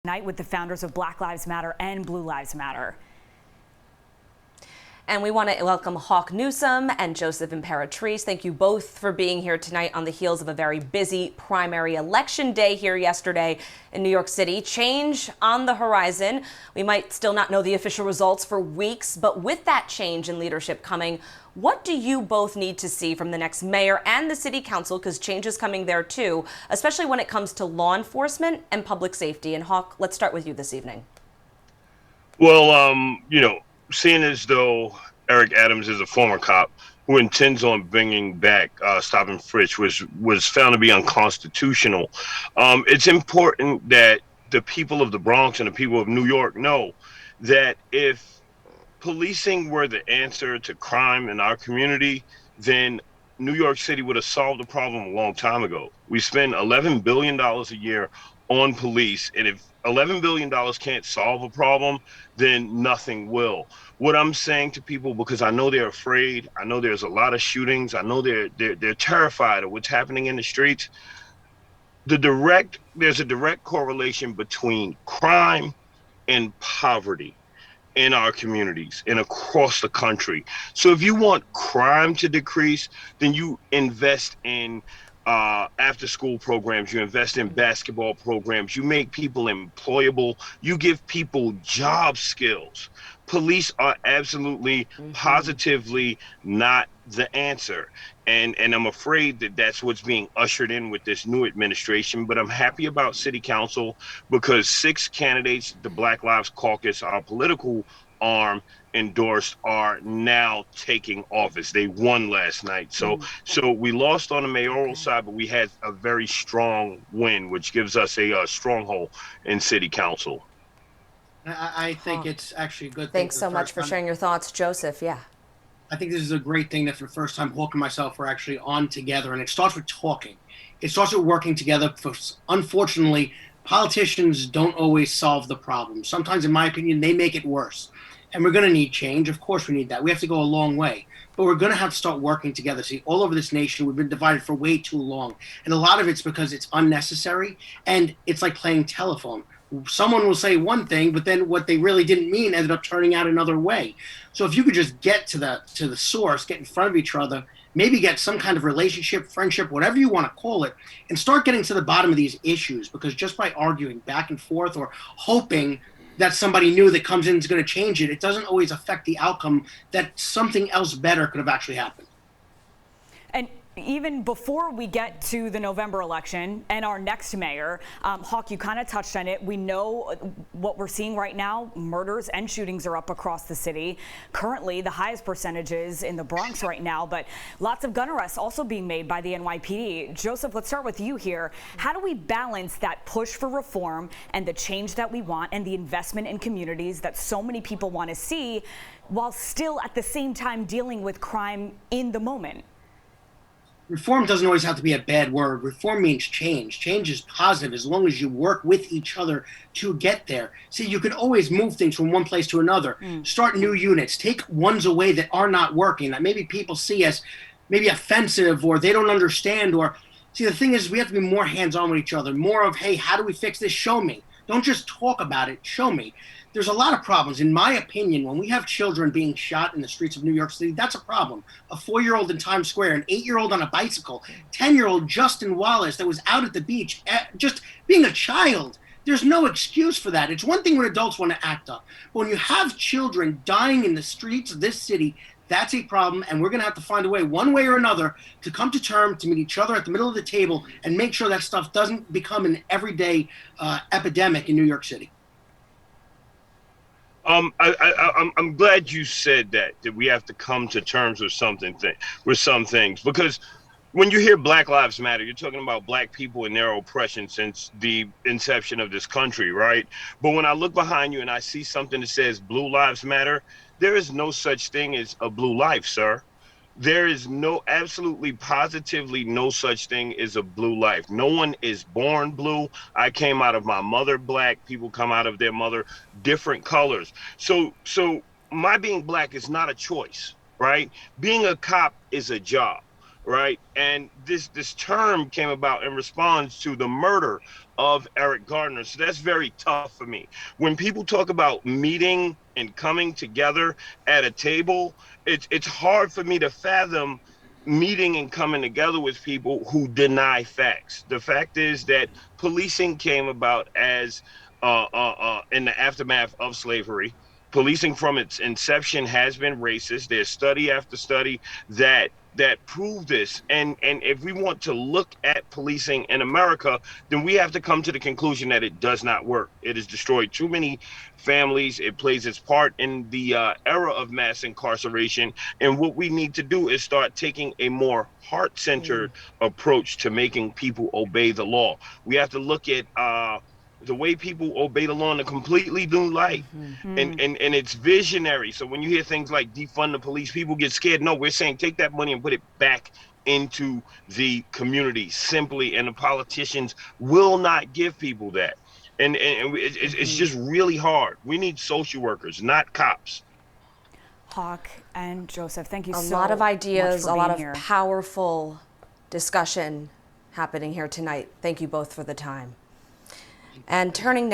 tonight with the founders of Black Lives Matter and Blue Lives Matter. And we want to welcome Hawk Newsome and Joseph Imperatrice. Thank you both for being here tonight on the heels of a very busy primary election day here yesterday in New York City. Change on the horizon. We might still not know the official results for weeks, but with that change in leadership coming, what do you both need to see from the next mayor and the city council, because change is coming there too, especially when it comes to law enforcement and public safety? And Hawk, let's start with you this evening. Well, seeing as though Eric Adams is a former cop who intends on bringing back stop and frisk, was found to be unconstitutional, it's important that the people of the Bronx and the people of New York know that if policing were the answer to crime in our community, then New York City would have solved the problem a long time ago. We spend $11 billion a year on police, and if $11 billion can't solve a problem, then nothing will. What I'm saying to people, because I know they're afraid, I know there's a lot of shootings, I know they're terrified of what's happening in the streets. There's a direct correlation between crime and poverty in our communities and across the country. So if you want crime to decrease, then you invest in after school programs, you invest in basketball programs, you make people employable, you give people job skills. Police are absolutely, positively not the answer. And I'm afraid that that's what's being ushered in with this new administration. But I'm happy about city council because 6 candidates, the Black Lives Caucus, our political arm, endorsed, are now taking office. They won last night. So we lost on the mayoral side, but we had a very strong win, which gives us a stronghold in city council. I think it's actually a good thing. Thanks so much for sharing your thoughts, Joseph. Yeah. I think this is a great thing that for the first time, Hawk and myself are actually on together. And it starts with talking. It starts with working together. Unfortunately, politicians don't always solve the problem. Sometimes, in my opinion, they make it worse. And we're going to need change. Of course we need that. We have to go a long way. But we're going to have to start working together. See, all over this nation, we've been divided for way too long. And a lot of it's because it's unnecessary. And it's like playing telephone. Someone will say one thing, but then what they really didn't mean ended up turning out another way. So if you could just get to the source, get in front of each other, maybe get some kind of relationship, friendship, whatever you want to call it, and start getting to the bottom of these issues. Because just by arguing back and forth or hoping that somebody new that comes in is going to change it, it doesn't always affect the outcome that something else better could have actually happened. And even before we get to the November election and our next mayor, Hawk, you kind of touched on it. We know what we're seeing right now. Murders and shootings are up across the city. Currently, the highest percentages in the Bronx right now, but lots of gun arrests also being made by the NYPD. Joseph, let's start with you here. How do we balance that push for reform and the change that we want and the investment in communities that so many people want to see, while still at the same time dealing with crime in the moment? Reform doesn't always have to be a bad word. Reform means change. Change is positive as long as you work with each other to get there. See, you can always move things from one place to another. Start new units. Take ones away that are not working, that maybe people see as maybe offensive or they don't understand. Or see, the thing is, we have to be more hands-on with each other. More of, hey, how do we fix this? Show me. Don't just talk about it. Show me. There's a lot of problems. In my opinion, when we have children being shot in the streets of New York City, that's a problem. A 4-year-old in Times Square, an 8-year-old on a bicycle, 10-year-old Justin Wallace that was out at the beach, just being a child. There's no excuse for that. It's one thing when adults want to act up. But when you have children dying in the streets of this city, that's a problem, and we're going to have to find a way, one way or another, to come to terms, to meet each other at the middle of the table and make sure that stuff doesn't become an everyday epidemic in New York City. I'm glad you said that we have to come to terms with some things, because when you hear Black Lives Matter, you're talking about Black people and their oppression since the inception of this country, right? But when I look behind you and I see something that says Blue Lives Matter, there is no such thing as a blue life, sir. There is absolutely positively no such thing as a blue life. No one is born blue. I came out of my mother black. People come out of their mother different colors. So my being black is not a choice, right? Being a cop is a job, right? And this term came about in response to the murder of Eric Gardner. So that's very tough for me. When people talk about meeting and coming together at a table, it's hard for me to fathom meeting and coming together with people who deny facts. The fact is that policing came about as in the aftermath of slavery. Policing from its inception has been racist. There's study after study that prove this. And if we want to look at policing in America, then we have to come to the conclusion that it does not work. It has destroyed too many families. It plays its part in the era of mass incarceration. And what we need to do is start taking a more heart-centered approach to making people obey the law. We have to look at the way people obey the law in a completely new light. And it's visionary. So when you hear things like defund the police, people get scared. No, we're saying take that money and put it back into the community simply, and the politicians will not give people that. And it's just really hard. We need social workers, not cops. Hawk and Joseph, thank you A so lot of ideas, much for a lot being of here. powerful discussion happening here tonight. Thank you both for the time. And turning now